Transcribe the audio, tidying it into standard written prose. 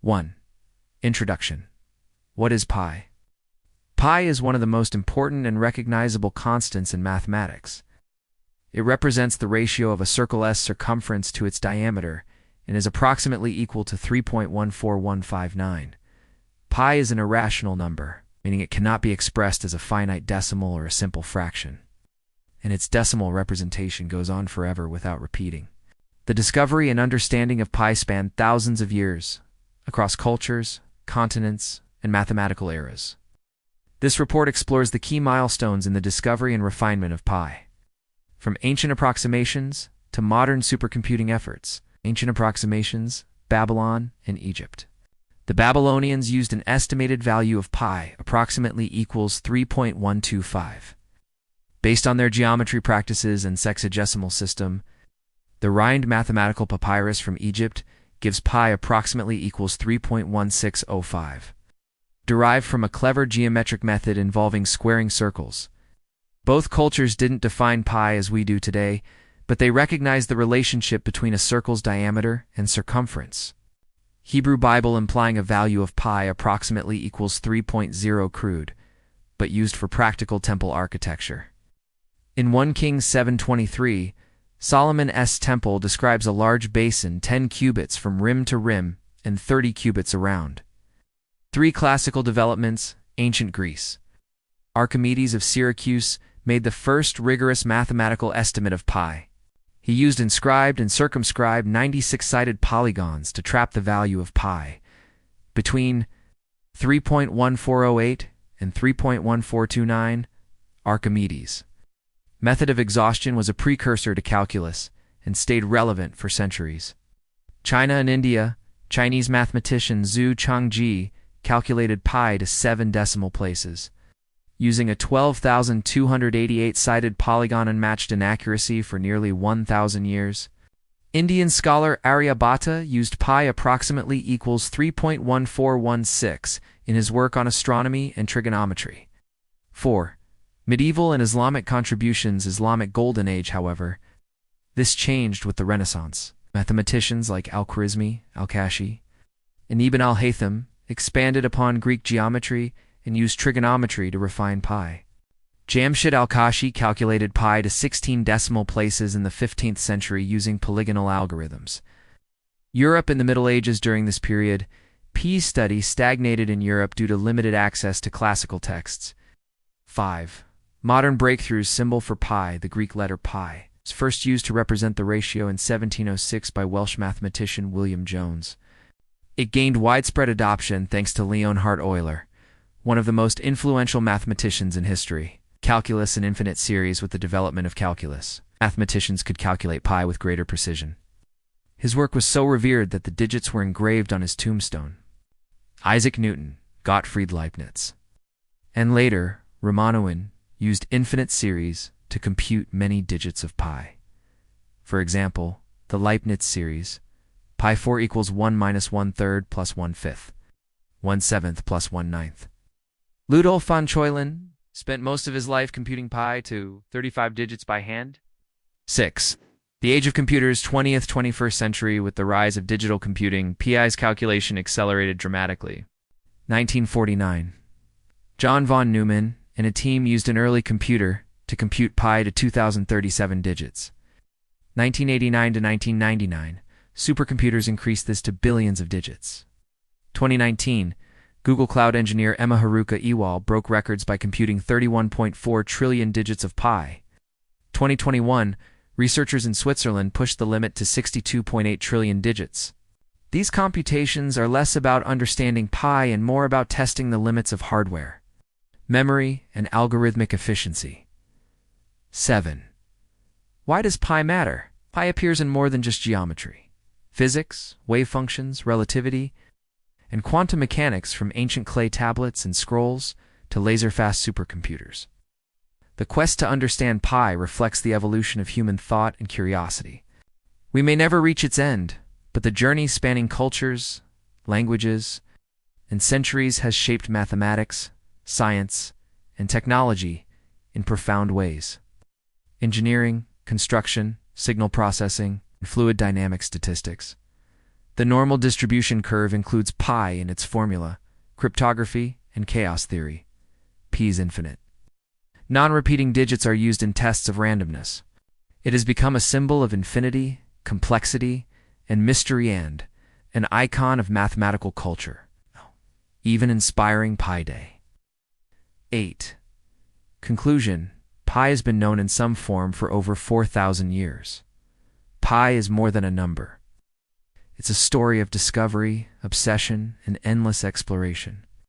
1. Introduction. What is pi? Pi is one of the most important and recognizable constants in mathematics. It represents the ratio of a circle's circumference to its diameter and is approximately equal to 3.14159. Pi is an irrational number, meaning it cannot be expressed as a finite decimal or a simple fraction, and its decimal representation goes on forever without repeating. The discovery and understanding of pi span thousands of years, across cultures, continents, and mathematical eras. This report explores the key milestones in the discovery and refinement of pi. From ancient approximations to modern supercomputing efforts. Ancient approximations, Babylon, and Egypt. The Babylonians used an estimated value of pi approximately equals 3.125. Based on their geometry practices and sexagesimal system, the Rhind mathematical papyrus from Egypt gives pi approximately equals 3.1605. Derived from a clever geometric method involving squaring circles. Both cultures didn't define pi as we do today, but they recognized the relationship between a circle's diameter and circumference. Hebrew Bible implying a value of pi approximately equals 3.0 crude, but used for practical temple architecture. In 1 Kings 7:23, Solomon's temple describes a large basin 10 cubits from rim to rim and 30 cubits around. 3 classical developments, ancient Greece. Archimedes of Syracuse made the first rigorous mathematical estimate of pi. He used inscribed and circumscribed 96-sided polygons to trap the value of pi between 3.1408 and 3.1429. Archimedes' method of exhaustion was a precursor to calculus and stayed relevant for centuries. China and India, Chinese mathematician Zhu Changji calculated pi to 7 decimal places, using a 12,288-sided polygon and matched in accuracy for nearly 1,000 years. Indian scholar Aryabhata used pi approximately equals 3.1416 in his work on astronomy and trigonometry. 4. Medieval and Islamic contributions. Islamic Golden Age, however. This changed with the Renaissance. Mathematicians like Al-Khwarizmi, Al-Kashi, and Ibn al-Haytham expanded upon Greek geometry and used trigonometry to refine pi. Jamshid al-Kashi calculated pi to 16 decimal places in the 15th century using polygonal algorithms. Europe in the Middle Ages. During this period, pi study stagnated in Europe due to limited access to classical texts. 5. Modern breakthroughs. Symbol for pi. The Greek letter pi was first used to represent the ratio in 1706 by Welsh mathematician William Jones. It gained widespread adoption thanks to Leonhard Euler, one of the most influential mathematicians in history. Calculus and infinite series. With the development of calculus, mathematicians could calculate pi with greater precision. His work was so revered that the digits were engraved on his tombstone. Isaac Newton, Gottfried Leibniz, and later Ramanujan used infinite series to compute many digits of pi. For example, the Leibniz series, pi 4 equals 1 minus 1/3 plus 1/5, 1/7 plus 1/9. Ludolf von Choilin spent most of his life computing pi to 35 digits by hand. 6. The age of computers. 20th-21st century. With the rise of digital computing, pi's calculation accelerated dramatically. 1949. John von Neumann and a team used an early computer to compute pi to 2,037 digits. 1989 to 1999. Supercomputers increased this to billions of digits. 2019. Google Cloud engineer Emma Haruka Ewald broke records by computing 31.4 trillion digits of pi. 2021. Researchers in Switzerland pushed the limit to 62.8 trillion digits. These computations are less about understanding pi and more about testing the limits of hardware, memory, and algorithmic efficiency. 7. Why does pi matter? Pi appears in more than just geometry. Physics, wave functions, relativity, and quantum mechanics, from ancient clay tablets and scrolls to laser-fast supercomputers. The quest to understand pi reflects the evolution of human thought and curiosity. We may never reach its end, but the journey spanning cultures, languages, and centuries has shaped mathematics, science, and technology in profound ways. Engineering, construction, signal processing, and fluid dynamic statistics. The normal distribution curve includes pi in its formula, cryptography, and chaos theory. P is infinite. Non-repeating digits are used in tests of randomness. It has become a symbol of infinity, complexity, and mystery, and an icon of mathematical culture, even inspiring Pi Day. 8. Conclusion. Pi has been known in some form for over 4,000 years. Pi is more than a number. It's a story of discovery, obsession, and endless exploration.